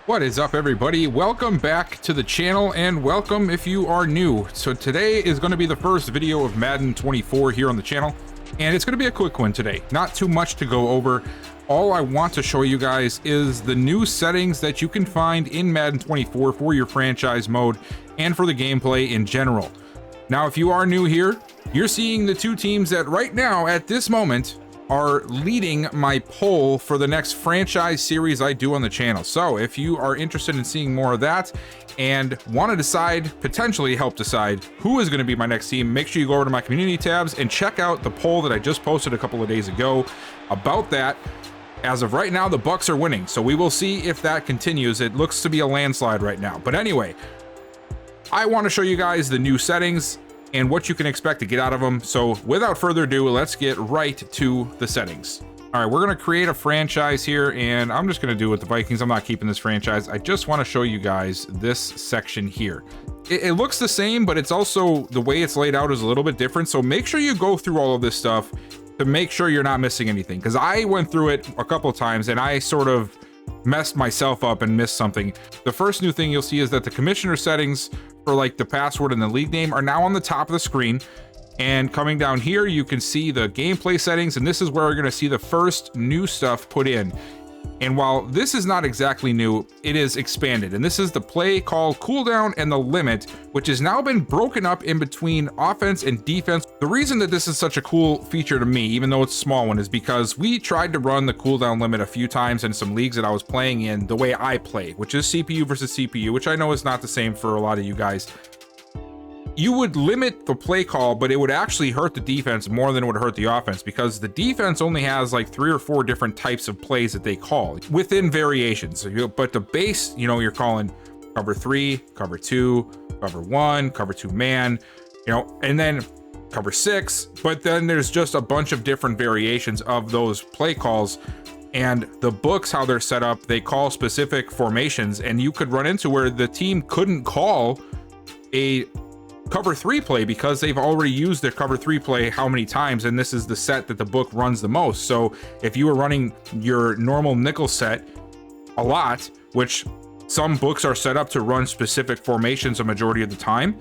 What is up, everybody? Welcome back to the channel, and welcome if you are new. So today is going to be the first video of Madden 24 here on the channel, and it's going to be a quick one today. Not too much to go over. All I want to show you guys is the new settings that you can find in Madden 24 for your franchise mode and for the gameplay in general. Now, if you are new here, you're seeing the two teams that right now, at this moment, are leading my poll for the next franchise series I do on the channel. So if you are interested in seeing more of that and want to decide, potentially help decide who is going to be my next team, make sure you go over to my community tabs and check out the poll that I just posted a couple of days ago about that. As of right now, the Bucks are winning, so we will see if that continues. It looks to be a landslide right now. But anyway, I want to show you guys the new settings and what you can expect to get out of them. So without further ado, let's get right to the settings. All right, we're going to create a franchise here, and I'm just going to do it with the Vikings. I'm not keeping this franchise. I just want to show you guys this section here. It looks the same, but it's also, the way it's laid out is a little bit different. So make sure you go through all of this stuff to make sure you're not missing anything, because I went through it a couple of times and I sort of messed myself up and missed something. The first new thing you'll see is that the commissioner settings for like the password and the league name are now on the top of the screen. And coming down here, you can see the gameplay settings, and this is where we're going to see the first new stuff put in. And while this is not exactly new, it is expanded. And this is the play call cooldown and the limit, which has now been broken up in between offense and defense. The reason that this is such a cool feature to me, even though it's a small one, is because we tried to run the cooldown limit a few times in some leagues that I was playing in the way I play, which is CPU versus CPU, which I know is not the same for a lot of you guys. You would limit the play call, but it would actually hurt the defense more than it would hurt the offense, because the defense only has like 3 or 4 different types of plays that they call within variations. But the base, you're calling cover 3, cover 2, cover 1, cover 2 man, and then cover 6. But then there's just a bunch of different variations of those play calls. And the books, how they're set up, they call specific formations, and you could run into where the team couldn't call a cover 3 play because they've already used their cover 3 play how many times, and this is the set that the book runs the most. So if you were running your normal nickel set a lot, which some books are set up to run specific formations a majority of the time,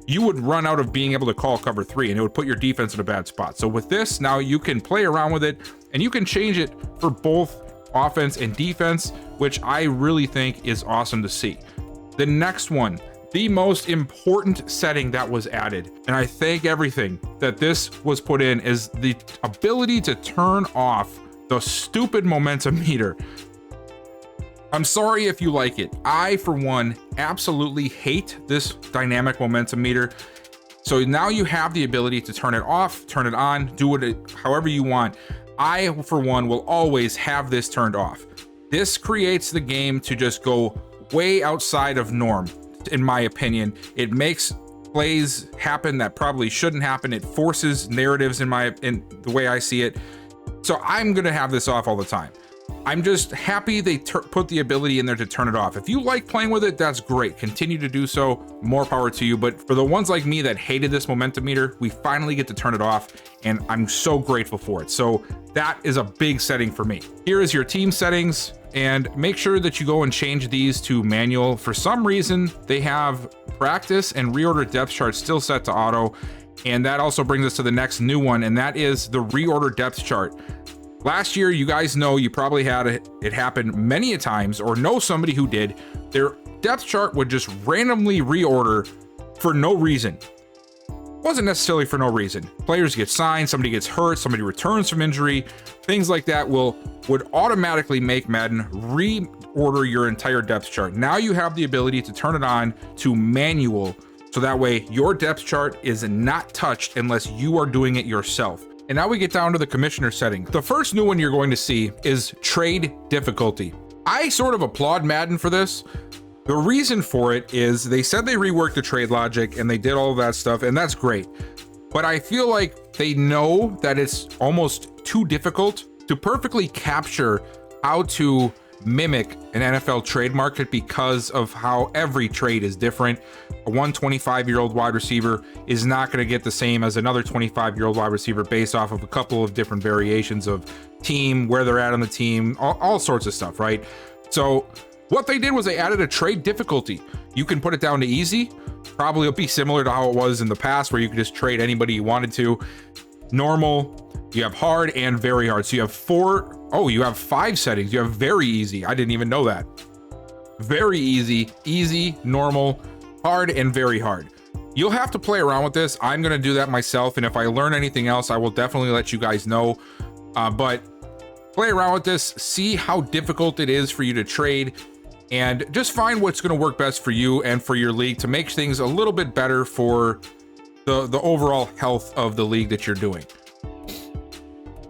you would run out of being able to call cover 3, and it would put your defense in a bad spot. So with this, now you can play around with it, and you can change it for both offense and defense, which I really think is awesome to see. The next one, the most important setting that was added, and I thank everything that this was put in, is the ability to turn off the stupid momentum meter. I'm sorry if you like it. I, for one, absolutely hate this dynamic momentum meter. So now you have the ability to turn it off, turn it on, do it however you want. I, for one, will always have this turned off. This creates the game to just go way outside of norm. In my opinion, it makes plays happen that probably shouldn't happen. It forces narratives in the way I see it. So I'm gonna have this off all the time. I'm just happy they put the ability in there to turn it off. If you like playing with it, that's great. Continue to do so. More power to you. But for the ones like me that hated this momentum meter, we finally get to turn it off, and I'm so grateful for it. So that is a big setting for me. Here is your team settings, and make sure that you go and change these to manual. For some reason, they have practice and reorder depth chart still set to auto. And that also brings us to the next new one, and that is the reorder depth chart. Last year, you guys know, you probably had it happen many a times, or know somebody who did. Their depth chart would just randomly reorder for no reason. Wasn't necessarily for no reason. Players get signed, somebody gets hurt, somebody returns from injury, things like that would automatically make Madden reorder your entire depth chart. Now you have the ability to turn it on to manual, so that way your depth chart is not touched unless you are doing it yourself. And now we get down to the commissioner setting. The first new one you're going to see is trade difficulty. I sort of applaud Madden for this. The reason for it is they said they reworked the trade logic and they did all of that stuff, and that's great. But I feel like they know that it's almost too difficult to perfectly capture how to mimic an NFL trade market, because of how every trade is different. A 125-year-old wide receiver is not going to get the same as another 25-year-old wide receiver based off of a couple of different variations of team, where they're at on the team, all sorts of stuff, right? So What they did was they added a trade difficulty. You can put it down to easy. Probably it'll be similar to how it was in the past, where you could just trade anybody you wanted to. Normal, you have hard, and very hard. So you have you have 5 settings. You have very easy. I didn't even know that. Very easy, easy, normal, hard, and very hard. You'll have to play around with this. I'm going to do that myself, and if I learn anything else, I will definitely let you guys know. But play around with this, see how difficult it is for you to trade, and just find what's going to work best for you and for your league to make things a little bit better for the overall health of the league that you're doing.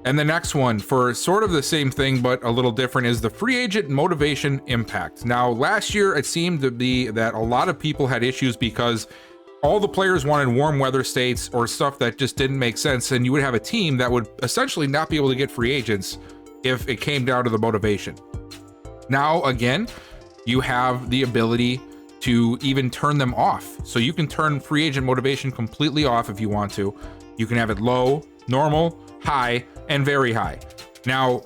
And the next one, for sort of the same thing but a little different, is the free agent motivation impact. Now, last year it seemed to be that a lot of people had issues because all the players wanted warm weather states or stuff that just didn't make sense, and you would have a team that would essentially not be able to get free agents if it came down to the motivation. Now, again, you have the ability to even turn them off. So you can turn free agent motivation completely off if you want to. You can have it low, normal, high, and very high. Now,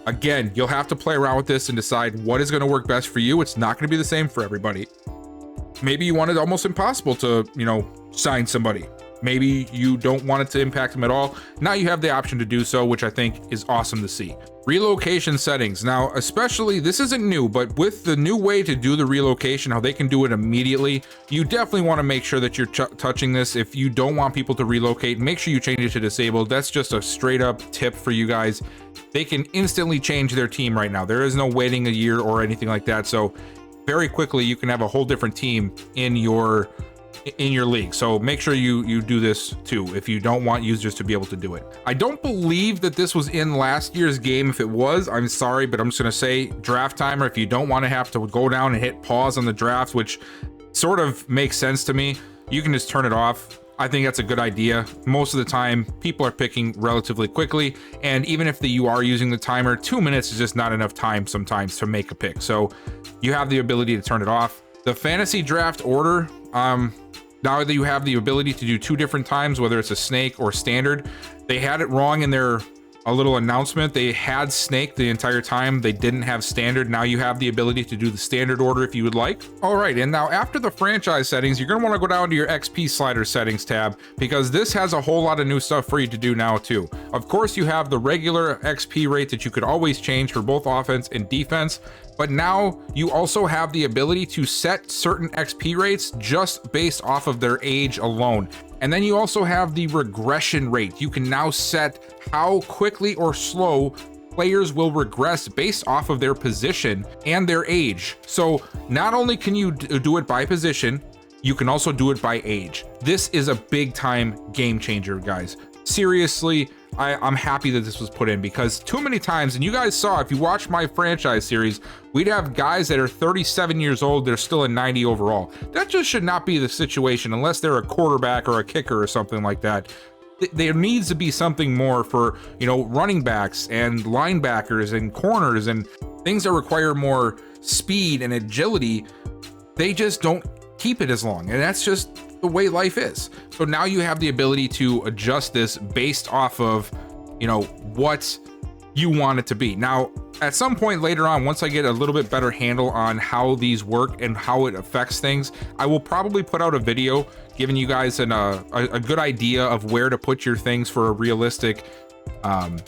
again, you'll have to play around with this and decide what is going to work best for you. It's not going to be the same for everybody. Maybe you want it almost impossible to, sign somebody. Maybe you don't want it to impact them at all. Now you have the option to do so, which I think is awesome to see. Relocation settings. Now, especially, this isn't new, but with the new way to do the relocation, how they can do it immediately, you definitely want to make sure that you're touching this. If you don't want people to relocate, make sure you change it to disabled. That's just a straight up tip for you guys. They can instantly change their team right now. There is no waiting a year or anything like that. So very quickly, you can have a whole different team in your league. So make sure you do this too if you don't want users to be able to do it. I don't believe that this was in last year's game. If it was, I'm sorry, but I'm just gonna say draft timer. If you don't want to have to go down and hit pause on the draft, which sort of makes sense to me, you can just turn it off. I think that's a good idea. Most of the time people are picking relatively quickly, and even if you are using the timer, 2 minutes is just not enough time sometimes to make a pick. So you have the ability to turn it off. The fantasy draft order, now that you have the ability to do 2 different times, whether it's a snake or standard. They had it wrong in their a little announcement. They had snake the entire time. They didn't have standard. Now you have the ability to do the standard order if you would like. All right, and now after the franchise settings, you're gonna wanna go down to your XP slider settings tab, because this has a whole lot of new stuff for you to do now too. Of course, you have the regular XP rate that you could always change for both offense and defense, but now you also have the ability to set certain XP rates just based off of their age alone. And then you also have the regression rate. You can now set how quickly or slow players will regress based off of their position and their age. So not only can you do it by position, you can also do it by age. This is a big time game changer, guys. Seriously, I'm happy that this was put in, because too many times, and you guys saw, if you watch my franchise series, we'd have guys that are 37 years old, they're still a 90 overall. That just should not be the situation unless they're a quarterback or a kicker or something like that. There needs to be something more for, running backs and linebackers and corners and things that require more speed and agility. They just don't keep it as long, and that's just the way life is. So now you have the ability to adjust this based off of, what you want it to be. Now, at some point later on, once I get a little bit better handle on how these work and how it affects things, I will probably put out a video giving you guys a good idea of where to put your things for a realistic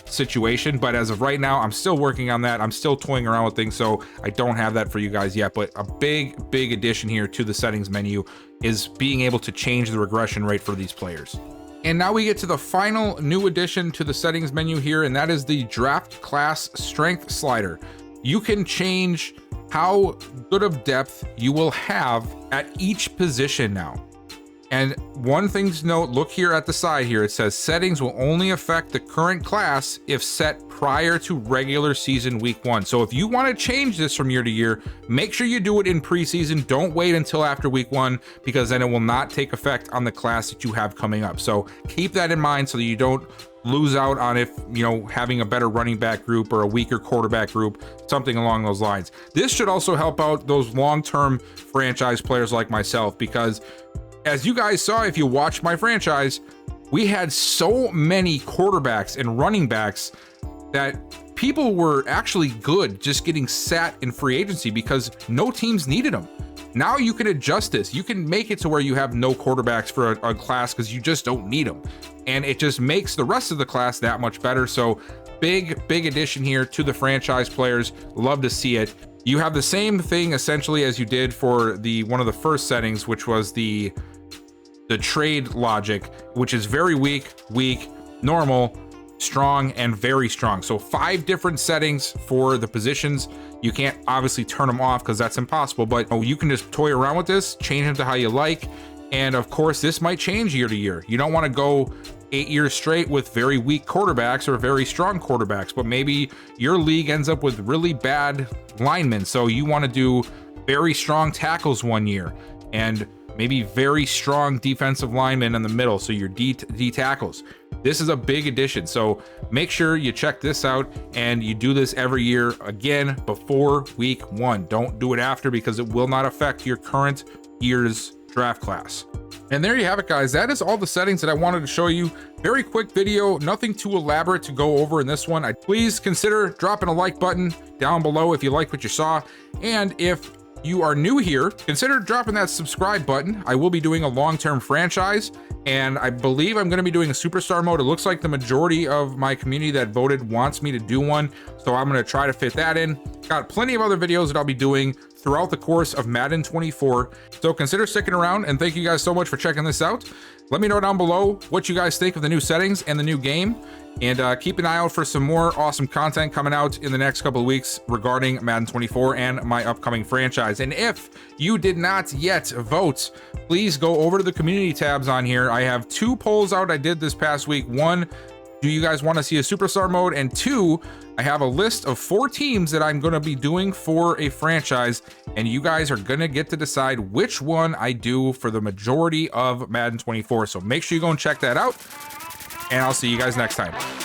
situation. But as of right now, I'm still working on that. I'm still toying around with things, so I don't have that for you guys yet. But a big addition here to the settings menu is being able to change the regression rate for these players. And now we get to the final new addition to the settings menu here, and that is the draft class strength slider. You can change how good of depth you will have at each position now. And one thing to note, look here at the side here, it says settings will only affect the current class if set prior to regular season week 1. So if you want to change this from year to year, make sure you do it in preseason. Don't wait until after week 1, because then it will not take effect on the class that you have coming up. So keep that in mind so that you don't lose out on having a better running back group or a weaker quarterback group, something along those lines. This should also help out those long-term franchise players like myself, because as you guys saw, if you watched my franchise, we had so many quarterbacks and running backs that people were actually good just getting sat in free agency because no teams needed them. Now you can adjust this. You can make it to where you have no quarterbacks for a class because you just don't need them. And it just makes the rest of the class that much better. So big addition here to the franchise players. Love to see it. You have the same thing essentially as you did for one of the first settings, which was the trade logic, which is very weak, normal, strong, and very strong. So 5 different settings for the positions. You can't obviously turn them off because that's impossible, but you can just toy around with this, change them to how you like. And of course, this might change year to year. You don't want to go 8 years straight with very weak quarterbacks or very strong quarterbacks, but maybe your league ends up with really bad linemen. So you want to do very strong tackles one year and maybe very strong defensive linemen in the middle. So your D tackles. This is a big addition. So make sure you check this out and you do this every year, again, before week 1. Don't do it after because it will not affect your current year's draft class. And there you have it, guys. That is all the settings that I wanted to show you. Very quick video, nothing too elaborate to go over in this one. Please consider dropping a like button down below if you like what you saw. And if you are new here, consider dropping that subscribe button. I will be doing a long-term franchise, and I believe I'm going to be doing a superstar mode. It looks like the majority of my community that voted wants me to do one, so I'm going to try to fit that in. Got plenty of other videos that I'll be doing throughout the course of Madden 24, so consider sticking around, and thank you guys so much for checking this out. Let me know down below what you guys think of the new settings and the new game, and keep an eye out for some more awesome content coming out in the next couple of weeks regarding Madden 24 and my upcoming franchise. And if you did not yet vote, please go over to the community tabs on here. I have 2 polls out I did this past week. 1, do you guys want to see a superstar mode? And 2, I have a list of 4 teams that I'm going to be doing for a franchise, and you guys are going to get to decide which one I do for the majority of Madden 24. So make sure you go and check that out, and I'll see you guys next time.